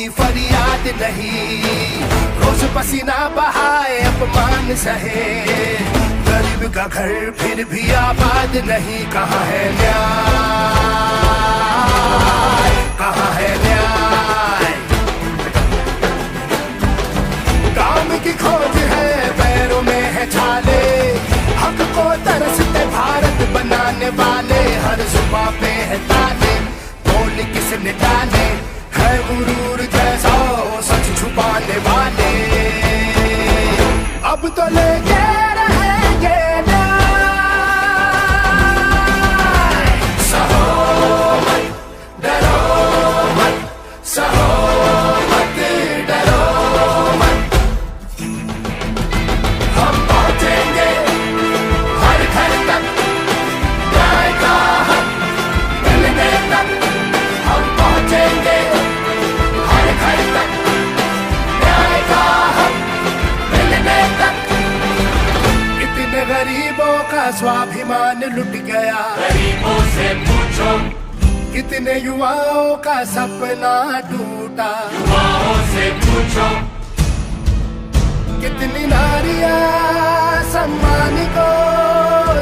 कोई फरियाद नहीं, रोज पसीना बहाए अपमान सहे, गरीब का घर फिर भी आबाद नहीं। कहाँ है न्याय, कहाँ है न्याय? काम की खोज है पैरों में है छाले, हक को तरसते भारत बनाने वाले, हर जुबां पे है ताले, बोल किसने डाले, है गुरूर जैसा सच छुपाने वाले। अब तो लेके रहेंगे न्याय, सहो मत, डरो मत, सहो मत, डरो मत, हम पहुंचेंगे हर घर तक, न्याय का हक मिलने तक, हम पहुंचेंगे हर घर तक, न्याय का हक मिलने तक। कितने गरीबों का स्वाभिमान लुट गया, गरीबों से पूछो, कितने युवाओं का सपना टूटा, युवाओं से पूछो, कितनी नारियां सम्मान को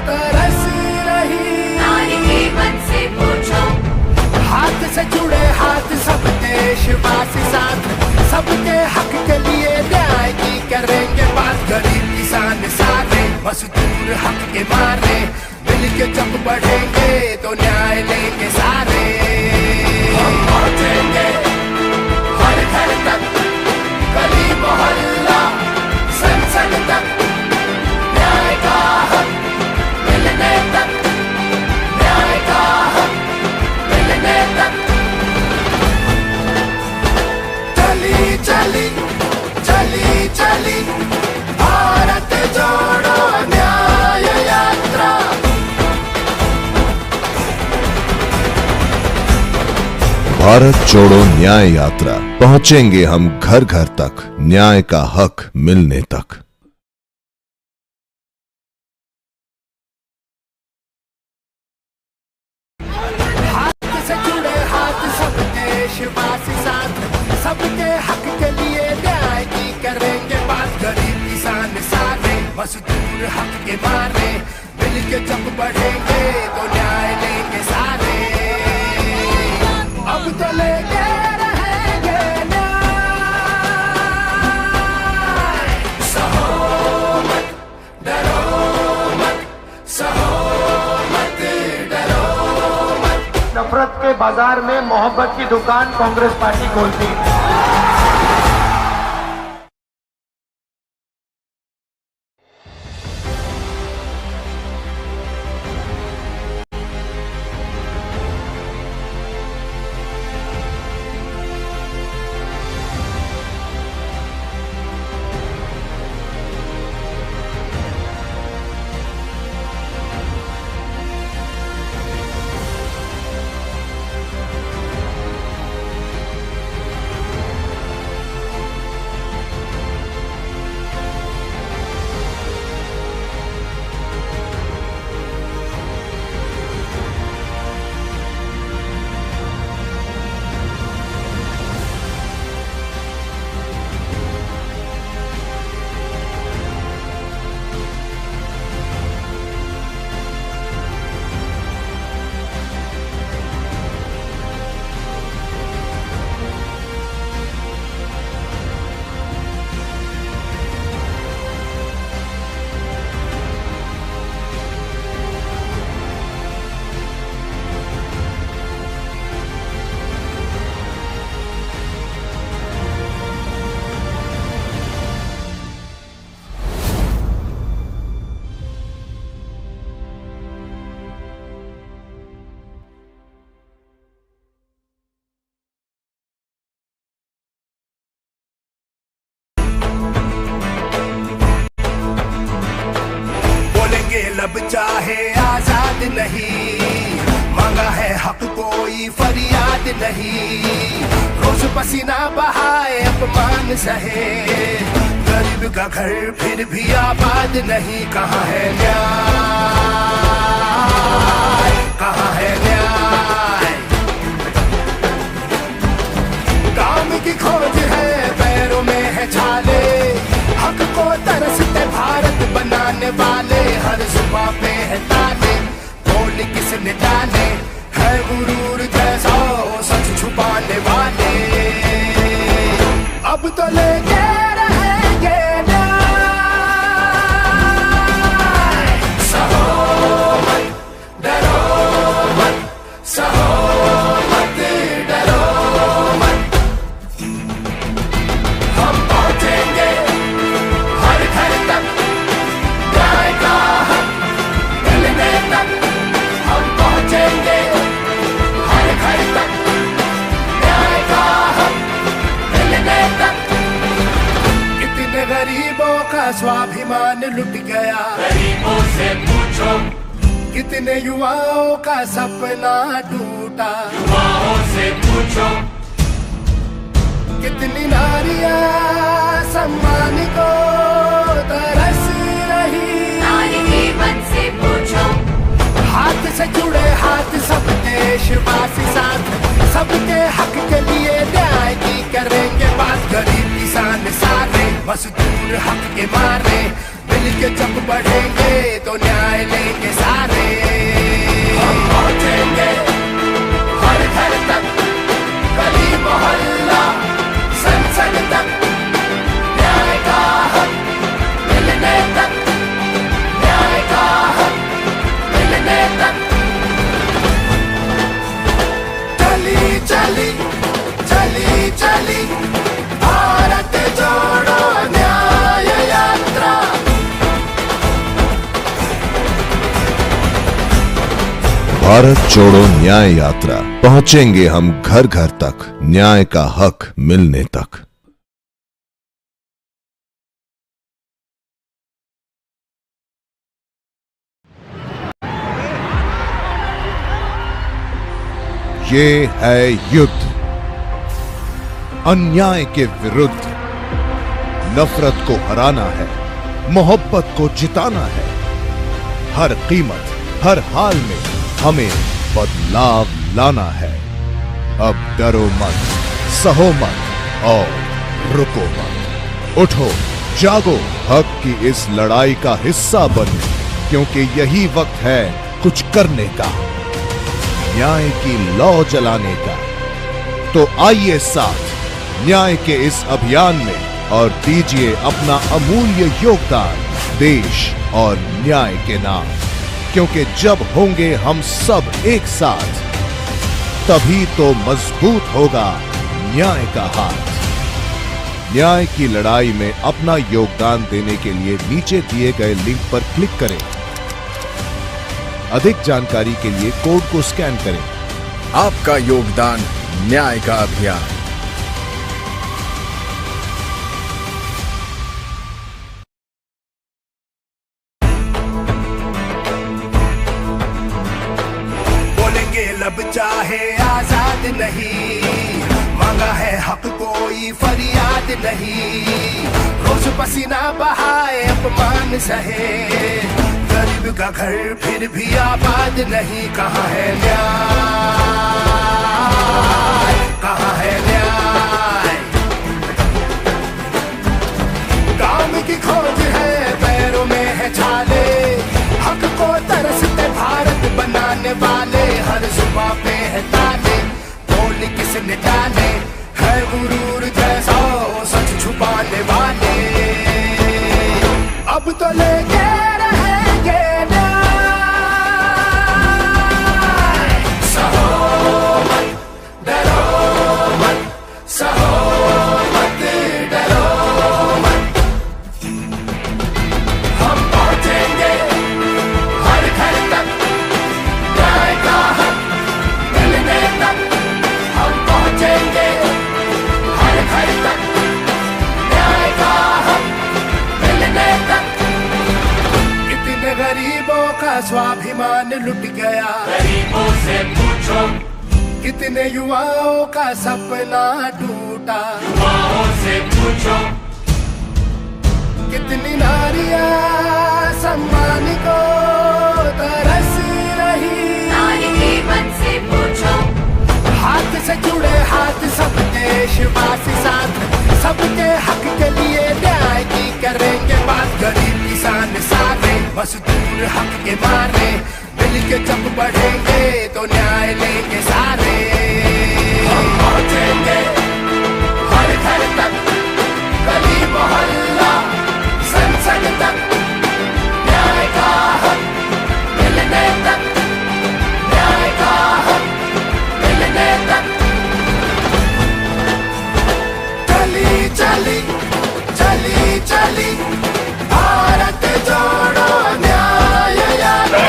तरस रही, नारी जीवन से पूछो, हाथ से जुड़े हाथ सब देशवासी साथ, सबके हक के लिए न्याय की करेंगे बात। गरीब किसान सारे मजदूर हक के मारे, मिल के जब बढ़ेंगे तो न्याय लेंगे सारे। हम पहुंचेंगे हर घर तक, गली मोहल्ला संसद तक, न्याय का हक मिलने तक, न्याय का हक मिलने तक। चली चली चली चली भारत जोड़ो न्याय यात्रा, भारत जोड़ो न्याय यात्रा, पहुंचेंगे हम घर घर तक, न्याय का हक मिलने तक। हाथ से जुड़े हाथ सब देशवासी साथ, सबके हक के लिए न्याय की करेंगे बात। गरीब किसान सारे मजदूर हक के मारे, मिल के जब बढ़ेंगे तो न्याय लेंगे सारे। अब तो लेके रहेंगे न्याय, सहो मत, डरो मत, सहो मत, डरो मत। नफरत के बाजार में मोहब्बत की दुकान कांग्रेस पार्टी खोलती है। लब चाहे आजाद नहीं, मांगा है हक कोई फरियाद नहीं, रोज पसीना बहाए अपमान सहे, गरीब का घर फिर भी आबाद नहीं। कहाँ है न्याय, कहाँ है न्याय? काम काम की खोज है, पैरों में है छाले, हक को तरसते भारत बनाने वाले, हर जुबां पे है ताले, बोल किसने डाले, है गुरूर जैसा सच छुपाने वाले, अब तो लेके रहेंगे न्याय। सहो मत, डरो मत, सहो मत, डरो मत, हम पहुंचेंगे हर घर तक, न्याय का हक मिलने तक, हम पहुंचेंगे हर घर तक, न्याय का हक मिलने तक। कितने गरीबों का स्वाभिमान लुट गया, गरीबों से पूछो, कितने युवाओं का सपना टूटा, युवाओं से पूछो, कितनी नारियां सम्मान को तरस रही, नारी के मन से पूछो, हाथ से जुड़े हाथ सब देशवासी साथ, सबके हक के लिए न्याय की करेंगे बात, गरीब किसान सारे मजदूर हक के मारे, मिल के जब बढ़ेंगे तो न्याय लेंगे सारे, हम पहुंचेंगे हर घर तक, गली मोहल्ला संसद तक, न्याय का हक मिलने तक, न्याय का हक मिलने तक। चली चली चली चली भारत जोड़ो न्याय यात्रा, भारत जोड़ो न्याय यात्रा, पहुंचेंगे हम घर घर तक, न्याय का हक मिलने तक। ये है युद्ध, अन्याय के विरुद्ध, नफरत को हराना है, मोहब्बत को जिताना है, हर कीमत हर हाल में हमें बदलाव लाना है। अब डरो मत, सहो मत और रुको मत, उठो जागो, हक की इस लड़ाई का हिस्सा बनो, क्योंकि यही वक्त है कुछ करने का, न्याय की लौ जलाने का। तो आइए साथ न्याय के इस अभियान में और दीजिए अपना अमूल्य योगदान देश और न्याय के नाम, क्योंकि जब होंगे हम सब एक साथ, तभी तो मजबूत होगा न्याय का हाथ। न्याय की लड़ाई में अपना योगदान देने के लिए नीचे दिए गए लिंक पर क्लिक करें। अधिक जानकारी के लिए कोड को स्कैन करें। आपका योगदान न्याय का अभियान। बोलेंगे लब चाहे आजाद नहीं, मांगा है हक कोई फरियाद नहीं, रोज पसीना बहाए अपमान सहे, गरीब का घर फिर भी आबाद नहीं, कहाँ है न्याय, कहाँ है न्याय। काम की खोज है, पैरों में है छाले, हक को तरसते भारत बनाने वाले, हर जुबां पे है ताले, बोल किसने डाले, है गुरूर जैसा सच छुपाने वाले, अब तो लेके रहेंगे न्याय। सहो मत, डरो मत, सहो मत, डरो मत, हम पहुंचेंगे हर घर तक, न्याय का हक मिलने तक, हम पहुंचेंगे हर घर तक, न्याय का हक मिलने तक। कितने गरीबों का स्वाभिमान लुट गया, गरीबों से पूछो, कितने युवाओं का सपना टूटा, युवाओं से पूछो, कितनी नारियां सम्मान को तरस रही, नारी के मन से पूछो, हाथ से जुड़े हाथ सब देशवासी साथ, सबके हक के लिए न्याय की करेंगे बात। गरीब किसान सारे, मजदूर हक के मारे, मिलके जब बढ़ेंगे तो न्याय लेंगे सारे। हम पहुंचेंगे हर घर तक, गली मोहल्ला संसद तक, न्याय का हक मिलने तक, न्याय का हक मिलने तक। चली चली चली चली भारत जोड़ो न्याय यात्रा।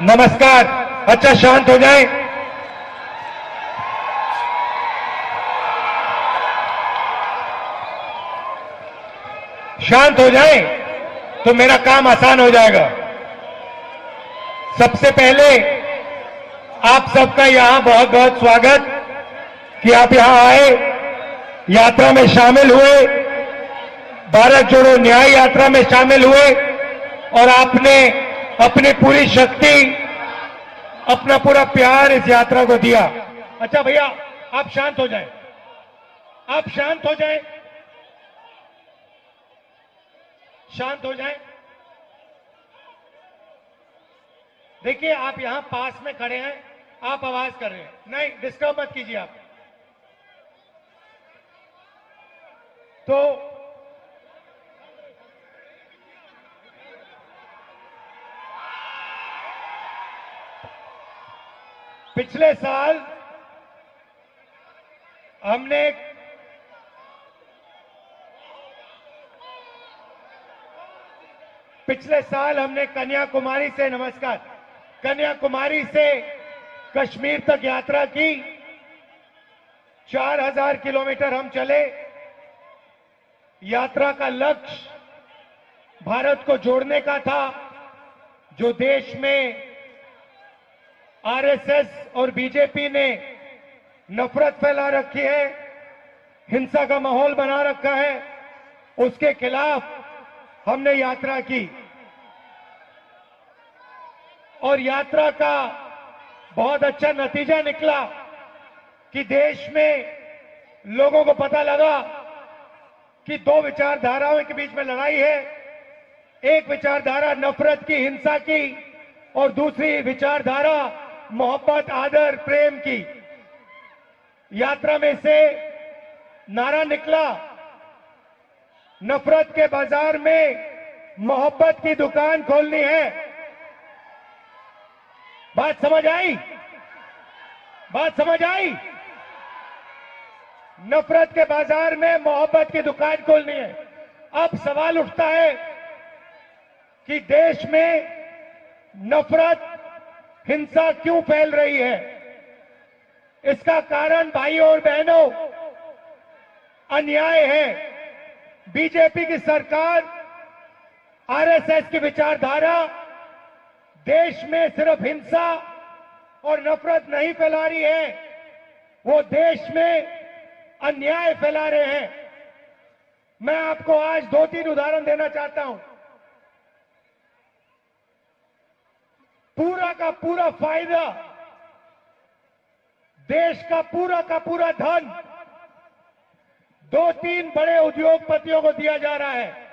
नमस्कार। अच्छा शांत हो जाए। शांत हो जाए तो मेरा काम आसान हो जाएगा। सबसे पहले आप सबका यहां बहुत बहुत स्वागत कि आप यहां आए, यात्रा में शामिल हुए, भारत जोड़ो न्याय यात्रा में शामिल हुए और आपने अपनी पूरी शक्ति, अपना पूरा प्यार इस यात्रा को दिया। अच्छा भैया आप शांत हो जाएं, आप शांत हो जाएं, शांत हो जाएं। देखिए आप यहां पास में खड़े हैं, आप आवाज कर रहे हैं, नहीं डिस्टर्ब मत कीजिए आप। तो पिछले साल हमने कन्याकुमारी से, नमस्कार, कन्याकुमारी से कश्मीर तक यात्रा की। 4000 किलोमीटर हम चले। यात्रा का लक्ष्य भारत को जोड़ने का था, जो देश में आरएसएस और बीजेपी ने नफरत फैला रखी है, हिंसा का माहौल बना रखा है, उसके खिलाफ हमने यात्रा की। और यात्रा का बहुत अच्छा नतीजा निकला कि देश में लोगों को पता लगा कि दो विचारधाराओं के बीच में लड़ाई है। एक विचारधारा नफरत की, हिंसा की, और दूसरी विचारधारा मोहब्बत, आदर, प्रेम की। यात्रा में से नारा निकला, नफरत के बाजार में मोहब्बत की दुकान खोलनी है। बात समझ आई? बात समझ आई? नफरत के बाजार में मोहब्बत की दुकान खोलनी है। अब सवाल उठता है कि देश में नफरत, हिंसा क्यों फैल रही है? इसका कारण भाइयों और बहनों अन्याय है। बीजेपी की सरकार, आरएसएस की विचारधारा देश में सिर्फ हिंसा और नफरत नहीं फैला रही है, वो देश में अन्याय फैला रहे हैं। मैं आपको आज 2-3 उदाहरण देना चाहता हूं। पूरा का पूरा फायदा, देश का पूरा धन 2-3 बड़े उद्योगपतियों को दिया जा रहा है।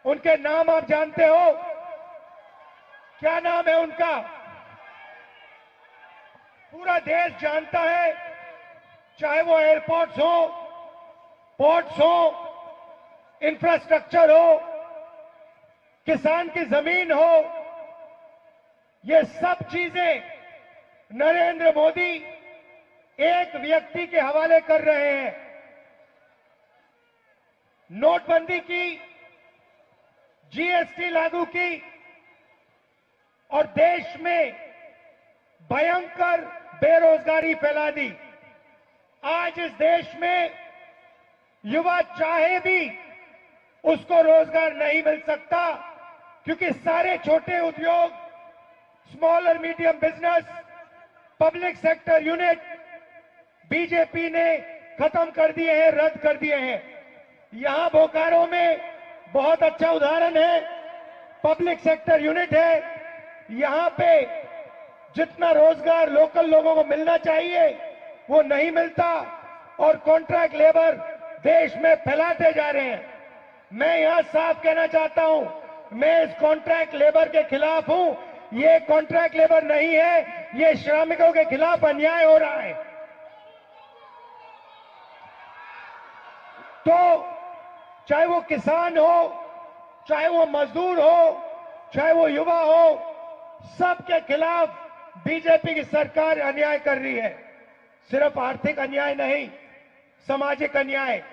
उनके नाम आप जानते हो? क्या नाम है उनका? पूरा देश जानता है, चाहे वो एयरपोर्ट्स हो, पोर्ट्स हो, इंफ्रास्ट्रक्चर हो, किसान की जमीन हो, ये सब चीजें नरेंद्र मोदी एक व्यक्ति के हवाले कर रहे हैं। नोटबंदी की, जीएसटी लागू की और देश में भयंकर बेरोजगारी फैला दी। आज इस देश में युवा चाहे भी उसको रोजगार नहीं मिल सकता, क्योंकि सारे छोटे उद्योग, स्मॉल और medium business, public sector unit BJP ने खत्म कर दिए हैं, रद्द कर दिए हैं। यहां बोकारो में बहुत अच्छा उदाहरण है, पब्लिक सेक्टर यूनिट है। यहां पे जितना रोजगार लोकल लोगों को मिलना चाहिए वो नहीं मिलता और कॉन्ट्रैक्ट लेबर देश में फैलाते जा रहे हैं। मैं यहां साफ कहना चाहता हूं, मैं इस कॉन्ट्रैक्ट लेबर के खिलाफ हूं। ये कॉन्ट्रैक्ट लेबर नहीं है, ये श्रमिकों के खिलाफ अन्याय हो रहा है। तो चाहे वो किसान हो, चाहे वो मजदूर हो, चाहे वो युवा हो, सबके खिलाफ बीजेपी की सरकार अन्याय कर रही है। सिर्फ आर्थिक अन्याय नहीं, सामाजिक अन्याय।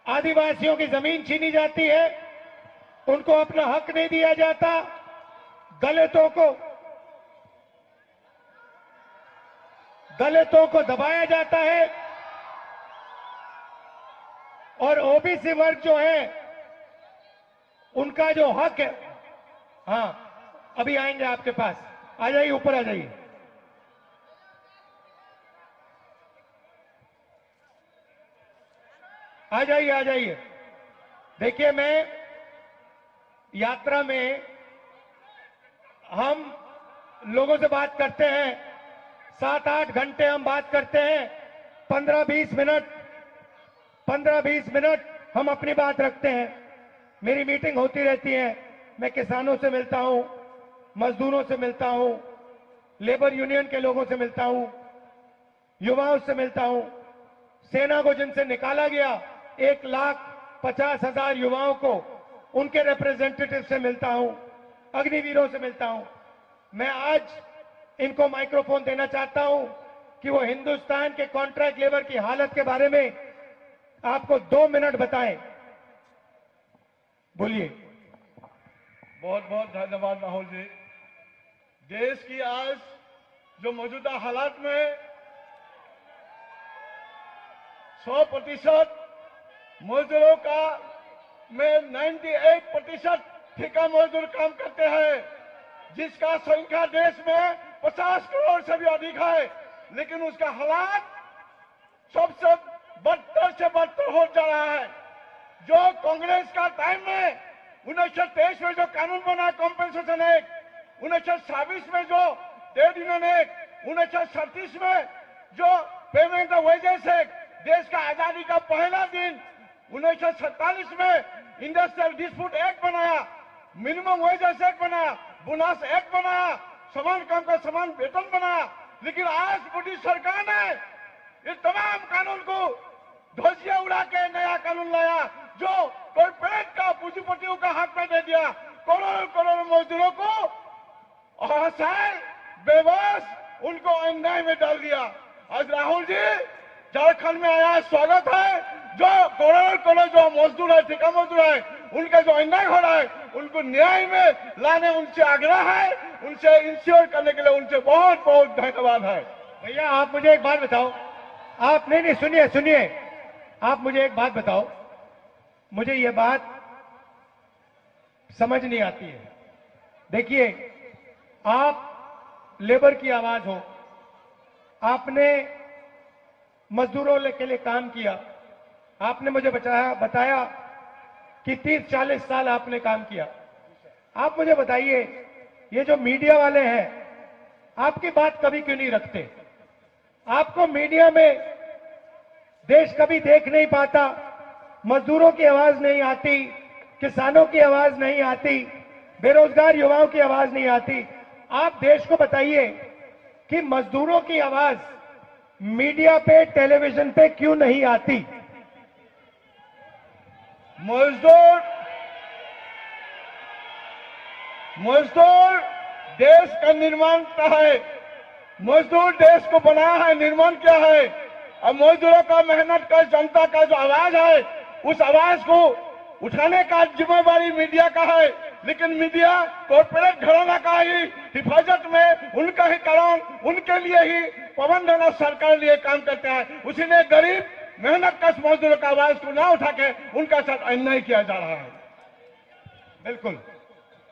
आदिवासियों की जमीन छीनी जाती है, उनको अपना हक नहीं दिया जाता। दलितों को दबाया जाता है और ओबीसी वर्ग जो है उनका जो हक है, हाँ अभी आएंगे आपके पास, आ जाइए, ऊपर आ जाइए। आ जाइए, आ जाइए। देखिए, मैं यात्रा में हम लोगों से बात करते हैं, 7-8 घंटे हम बात करते हैं। 15-20 मिनट हम अपनी बात रखते हैं। मेरी मीटिंग होती रहती है, मैं किसानों से मिलता हूं, मजदूरों से मिलता हूं, लेबर यूनियन के लोगों से मिलता हूं, युवाओं से मिलता हूं, सेना को जिनसे निकाला गया 1,50,000 युवाओं को, उनके रिप्रेजेंटेटिव से मिलता हूं, अग्निवीरों से मिलता हूं। मैं आज इनको माइक्रोफोन देना चाहता हूं कि वो हिंदुस्तान के कॉन्ट्रैक्ट लेबर की हालत के बारे में आपको 2 मिनट बताएं। बोलिए। बहुत बहुत धन्यवाद राहुल जी। देश की आज जो मौजूदा हालात में 100% मजदूरों का में 98% ठेका मजदूर काम करते हैं, जिसका संख्या देश में 50 करोड़ से भी अधिक है, लेकिन उसका हालात सबसे बदतर से बदतर हो जा रहा है। जो कांग्रेस का टाइम में 1923 में जो कानून बना कॉम्पेंसेशन एक्ट, 1926 में जो ट्रेड यूनियन एक्ट, 1937 में जो पेमेंट ऑफ वेजेस एक्ट, देश का आजादी का पहला दिन 1947 में इंडस्ट्रियल डिस्प्यूट एक्ट बनाया, मिनिमम वेजेस एक्ट बनाया, बोनस एक्ट बनाया, समान काम का समान वेतन बनाया। लेकिन आज मोदी सरकार ने ये तमाम कानून को ध्वजिया उड़ा के नया कानून लाया, जो कॉर्पोरेट का पूंजीपतियों का हाथ में दे दिया, करोड़ों करोड़ों मजदूरों को असहाय, बेबस, उनको अन्याय में डाल दिया। आज राहुल जी झारखंड में आया, स्वागत है। जो करोड़ों करोड़ जो मजदूर है, ठेका मजदूर है, उनका जो अन्याय हो रहा है, उनको न्याय में लाने उनसे आग्रह है, उनसे इंश्योर करने के लिए उनसे बहुत बहुत धन्यवाद है। भैया आप मुझे एक बात बताओ, आप नहीं सुनिए, आप मुझे एक बात बताओ, मुझे ये बात समझ नहीं आती है। देखिए, आप लेबर की आवाज हो। आपने मजदूरों के लिए काम किया। आपने मुझे बताया कि 30-40 साल आपने काम किया। आप मुझे बताइए, ये जो मीडिया वाले हैं, आपकी बात कभी क्यों नहीं रखते? आपको मीडिया में देश कभी देख नहीं पाता, मजदूरों की आवाज नहीं आती, किसानों की आवाज नहीं आती, बेरोजगार युवाओं की आवाज नहीं आती। आप देश को बताइए कि मजदूरों की आवाज मीडिया पे, टेलीविजन पे क्यों नहीं आती? मजदूर देश का निर्माण क्या है? मजदूर देश को बनाया है, निर्माण क्या है? अब मजदूरों का, मेहनत का, जनता का जो आवाज है, उस आवाज को उठाने का जिम्मेवारी मीडिया का है। लेकिन मीडिया कॉर्पोरेट घराना का ही हिफाजत में, उनका ही कारण, उनके लिए ही प्रबंधन सरकार लिए काम करते हैं। उसीलिए गरीब मेहनत कश मजदूरों का आवाज को ना उठा के उनका साथ अन्याय किया जा रहा है। बिल्कुल,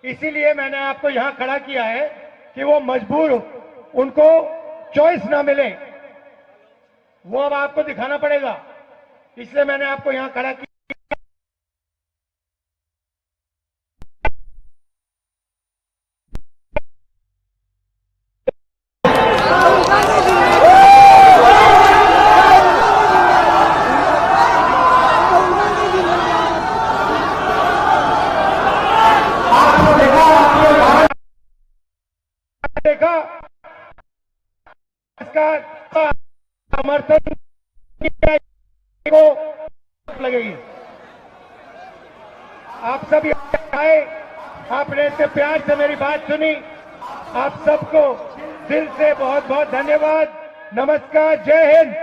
इसीलिए मैंने आपको यहां खड़ा किया है कि वो मजबूर, उनको चॉइस ना मिले, वो अब आपको दिखाना पड़ेगा। इसलिए मैंने आपको यहां खड़ा किया। देखा इसका समर्थन को लगेगी। आप सब आए, आपने इतने प्यार से मेरी बात सुनी। आप सबको दिल से बहुत बहुत धन्यवाद। नमस्कार, जय हिंद।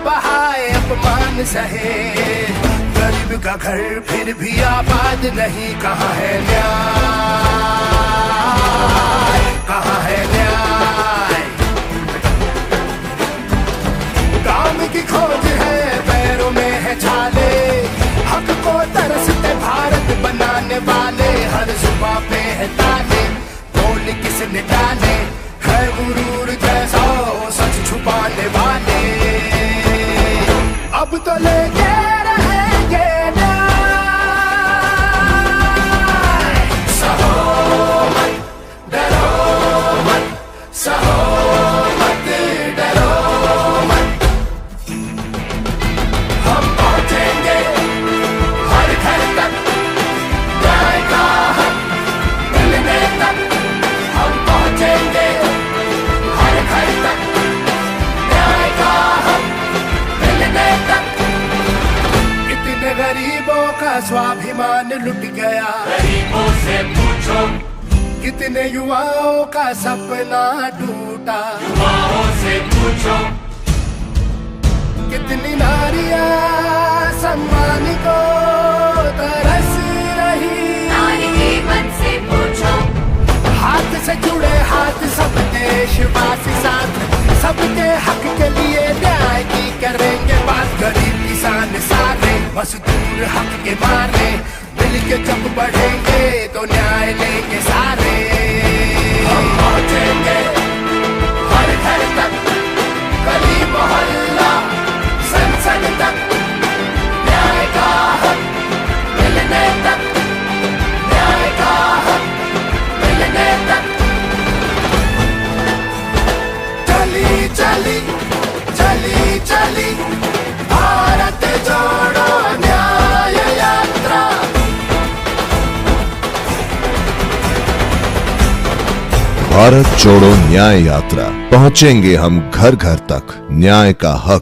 बहाए अपमान सहे, गरीब का घर फिर भी आबाद नहीं। कहाँ है न्याय, कहाँ है न्याय? काम की खोज है, पैरों में है छाले, हक को तरसते भारत बनाने वाले। हर जुबां पे है ताले, बोल किसने डाले, है गुरूर जैसा सच छुपाने वाले। अब तो लेके रहेंगे न्याय। सहो मत, डरो मत, सहो मत, डरो मत। हम पहुंचेंगे हर घर तक, न्याय का हक मिलने तक। हम पहुंचेंगे हर घर तक, न्याय का हक मिलने तक। इतने गरीबों का स्वाभिमान लुट गया, गरीबों से पूछो, कितने युवाओं का सपना टूटा। युवाओं से पूछो, कितनी नारियां सम्मान को तरस रही। नारी जीवन से पूछो, हाथ से जुड़े हाथ सब देशवासी साथ, सबके हक के लिए न्याय की करेंगे बात। गरीब किसान सारे मजदूर हक के मारे, मिल के जब बढ़ेंगे तो न्याय लेंगे सारे। हम पहुंचेंगे हर घर तक, गली मोहल्ला संसद तक, न्याय का हक मिलने तक, न्याय का हक मिलने तक। चली चली चली चली भारत जोड़ो न्याय यात्रा। भारत जोड़ो न्याय यात्रा, पहुंचेंगे हम घर घर तक, न्याय का हक